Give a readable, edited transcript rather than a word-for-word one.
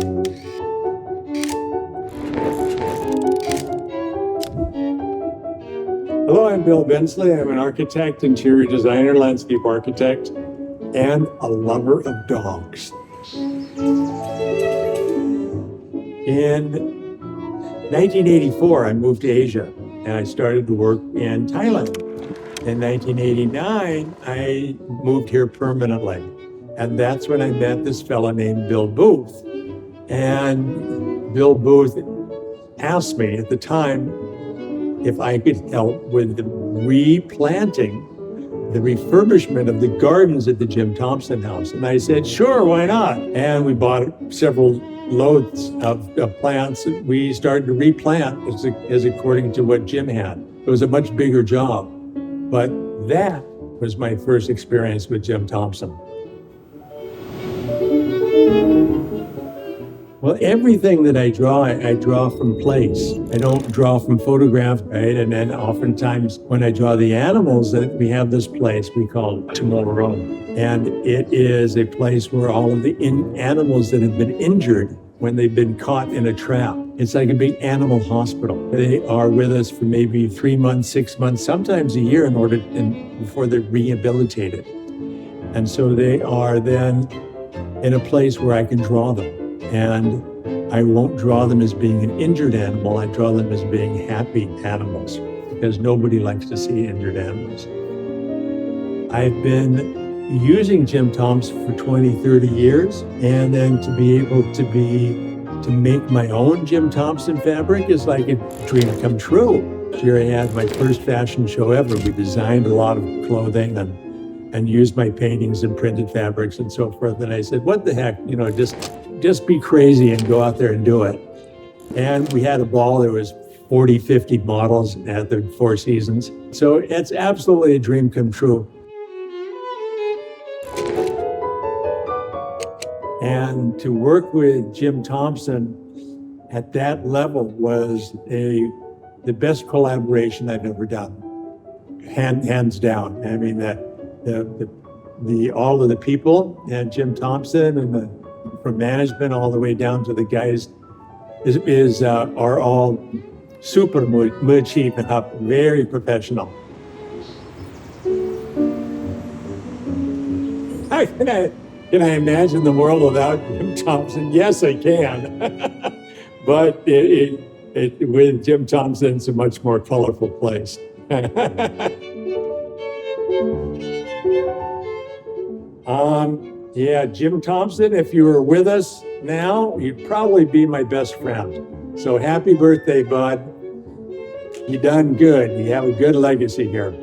Hello, I'm Bill Bensley. I'm an architect, interior designer, landscape architect, and a lover of dogs. In 1984, I moved to Asia, and I started to work in Thailand. In 1989, I moved here permanently, and that's when I met this fellow named Bill Booth. And Bill Booth asked me at the time if I could help with the replanting, the refurbishment of the gardens at the Jim Thompson House. And I said, sure, why not? And we bought several loads of plants. We started to replant as according to what Jim had. It was a much bigger job, but that was my first experience with Jim Thompson. Well, everything that I draw from place. I don't draw from photographs, right? And then oftentimes when I draw the animals, that we have this place we call tomorrow. And it is a place where all of the animals that have been injured when they've been caught in a trap. It's like a big animal hospital. They are with us for maybe 3 months, 6 months, sometimes a year before they're rehabilitated. And so they are then in a place where I can draw them. And I won't draw them as being an injured animal. I draw them as being happy animals because nobody likes to see injured animals. I've been using Jim Thompson for 20, 30 years. And then to be able to make my own Jim Thompson fabric is like a dream come true. Here I had my first fashion show ever. We designed a lot of clothing and used my paintings and printed fabrics and so forth. And I said, what the heck, just be crazy and go out there and do it. And we had a ball. There was 40, 50 models at the Four Seasons. So it's absolutely a dream come true. And to work with Jim Thompson at that level was the best collaboration I've ever done, hands down. I mean, all of the people and Jim Thompson and from management all the way down to the guys are all super muy cheap and very professional. Can I imagine the world without Jim Thompson? Yes, I can. But with Jim Thompson, it's a much more colorful place. Yeah, Jim Thompson, if you were with us now, you'd probably be my best friend. So happy birthday, bud. You done good. You have a good legacy here.